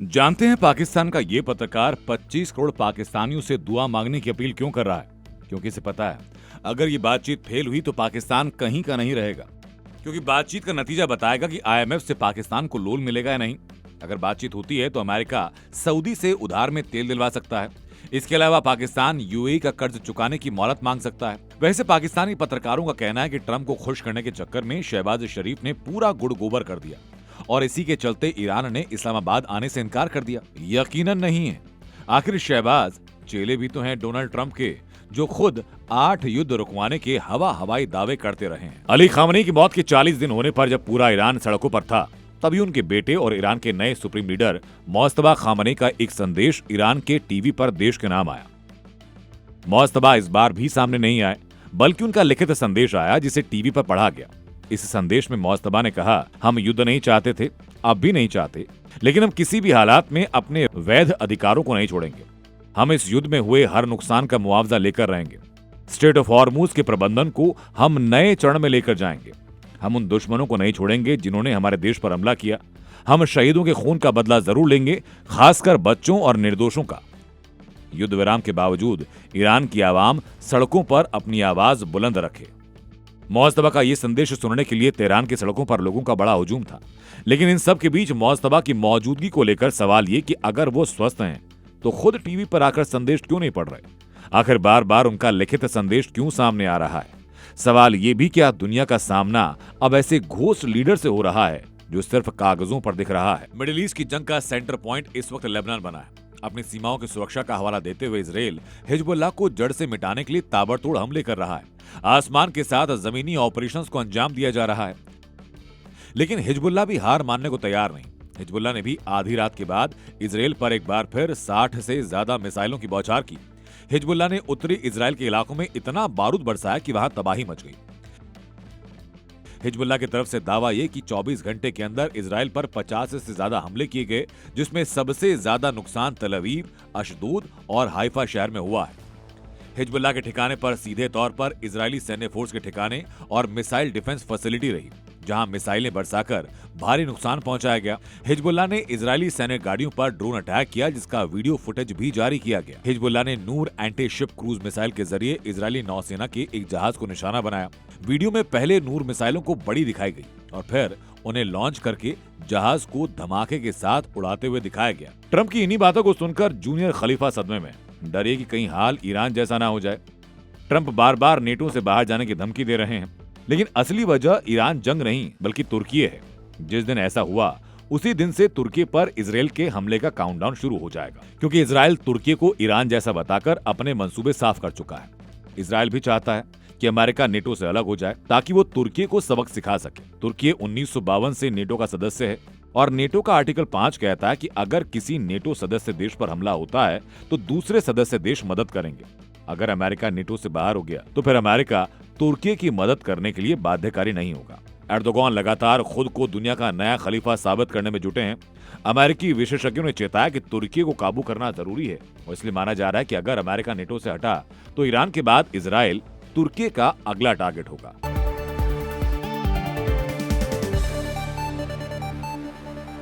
जानते हैं पाकिस्तान का ये पत्रकार 25 करोड़ पाकिस्तानियों से दुआ मांगने की अपील क्यों कर रहा है? क्योंकि इसे पता है अगर ये बातचीत फेल हुई तो पाकिस्तान कहीं का नहीं रहेगा। क्योंकि बातचीत का नतीजा बताएगा कि आईएमएफ से पाकिस्तान को लोन मिलेगा या नहीं। अगर बातचीत होती है तो अमेरिका सऊदी से उधार में तेल दिलवा सकता है। इसके अलावा पाकिस्तान यूएई का कर्ज चुकाने की मोहलत मांग सकता है। वैसे पाकिस्तानी पत्रकारों का कहना है कि ट्रंप को खुश करने के चक्कर में शहबाज शरीफ ने पूरा गुड़ गोबर कर दिया और इसी के चलते ईरान ने इस्लामाबाद आने से इनकार कर दिया। यकीनन नहीं है। आखिर शहबाज चेले भी तो हैं डोनाल्ड ट्रंप के, जो खुद 8 युद्ध रुकवाने के हवाई दावे करते रहे हैं। अली खामनेई की मौत के 40 दिन होने पर जब पूरा ईरान सड़कों पर था, तभी उनके बेटे और ईरान के नए सुप्रीम लीडर मोज्तबा खामनेई का एक संदेश ईरान के टीवी पर देश के नाम आया। मोज्तबा इस बार भी सामने नहीं आए, बल्कि उनका लिखित संदेश आया जिसे टीवी पर पढ़ा गया। इस संदेश में मोज्तबा ने कहा, हम युद्ध नहीं चाहते थे, अब भी नहीं चाहते, लेकिन हम किसी भी हालात में अपने वैध अधिकारों को नहीं छोड़ेंगे। हम इस युद्ध में हुए हर नुकसान का मुआवजा लेकर रहेंगे। स्ट्रेट ऑफ हॉर्मुज के प्रबंधन को हम नए चरण में लेकर जाएंगे। हम उन दुश्मनों को नहीं छोड़ेंगे जिन्होंने हमारे देश पर हमला किया। हम शहीदों के खून का बदला जरूर लेंगे, खासकर बच्चों और निर्दोषों का। युद्ध विराम के बावजूद ईरान की आवाम सड़कों पर अपनी आवाज बुलंद रखे। मोज्तबा का ये संदेश सुनने के लिए तेहरान की सड़कों पर लोगों का बड़ा हुजूम था। लेकिन इन सब के बीच मोज्तबा की मौजूदगी को लेकर सवाल ये कि अगर वो स्वस्थ हैं तो खुद टीवी पर आकर संदेश क्यों नहीं पढ़ रहे? आखिर बार बार उनका लिखित संदेश क्यों सामने आ रहा है? सवाल ये भी क्या दुनिया का सामना अब ऐसे घोस्ट लीडर से हो रहा है जो सिर्फ कागजों पर दिख रहा है? मिडिल ईस्ट की जंग का सेंटर पॉइंट इस वक्त लेबनान बना है। अपनी सीमाओं की सुरक्षा का हवाला देते हुए इजराइल हिजबुल्लाह को जड़ से मिटाने के लिए ताबड़तोड़ हमले कर रहा है। आसमान के साथ जमीनी ऑपरेशंस को अंजाम दिया जा रहा है। लेकिन हिजबुल्लाह भी हार मानने को तैयार नहीं। हिजबुल्लाह ने भी आधी रात के बाद इजराइल पर एक बार फिर 60 से ज्यादा मिसाइलों की बौछार की। हिजबुल्लाह ने उत्तरी इजराइल के इलाकों में इतना बारूद बरसाया कि वहां तबाही मच गई। हिजबुल्लाह की तरफ से दावा यह कि 24 घंटे के अंदर इजराइल पर 50 से ज्यादा हमले किए गए, जिसमें सबसे ज्यादा नुकसान तल अवीव, अशदोद और हाइफा शहर में हुआ है। हिजबुल्लाह के ठिकाने पर सीधे तौर पर इजरायली सैन्य फोर्स के ठिकाने और मिसाइल डिफेंस फैसिलिटी रही, जहां मिसाइलें बरसाकर भारी नुकसान पहुंचाया गया। हिजबुल्लाह ने इजरायली सैन्य गाड़ियों पर ड्रोन अटैक किया, जिसका वीडियो फुटेज भी जारी किया गया। हिजबुल्लाह ने नूर एंटी शिप क्रूज मिसाइल के जरिए इजरायली नौसेना के एक जहाज को निशाना बनाया। वीडियो में पहले नूर मिसाइलों को बड़ी दिखाई गई और फिर उन्हें लॉन्च करके जहाज को धमाके के साथ उड़ाते हुए दिखाया गया। ट्रंप की इन्हीं बातों को सुनकर जूनियर खलीफा सदमे में, डरिए कि कहीं हाल ईरान जैसा ना हो जाए। ट्रंप बार बार नेटो से बाहर जाने की धमकी दे रहे हैं, लेकिन असली वजह ईरान जंग नहीं बल्कि तुर्की है। जिस दिन ऐसा हुआ उसी दिन से तुर्की पर इजराइल के हमले का काउंटडाउन शुरू हो जाएगा, क्योंकि इजराइल तुर्की को ईरान जैसा बताकर अपने मंसूबे साफ कर चुका है। इजराइल भी चाहता है कि अमेरिका नेटो से अलग हो जाए ताकि वो तुर्की को सबक सिखा सके। तुर्की 1952 से नेटो का सदस्य है और नेटो का आर्टिकल 5 कहता है कि अगर किसी नेटो सदस्य देश पर हमला होता है तो दूसरे सदस्य देश मदद करेंगे। अगर अमेरिका नेटो से बाहर हो गया तो फिर अमेरिका तुर्की की मदद करने के लिए बाध्यकारी नहीं होगा। एर्दोगान लगातार खुद को दुनिया का नया खलीफा साबित करने में जुटे हैं। अमेरिकी विशेषज्ञों ने चेताया कि तुर्की को काबू करना जरूरी है और इसलिए माना जा रहा है कि अगर अमेरिका नेटो से हटा तो ईरान के बाद इजराइल तुर्की का अगला टारगेट होगा।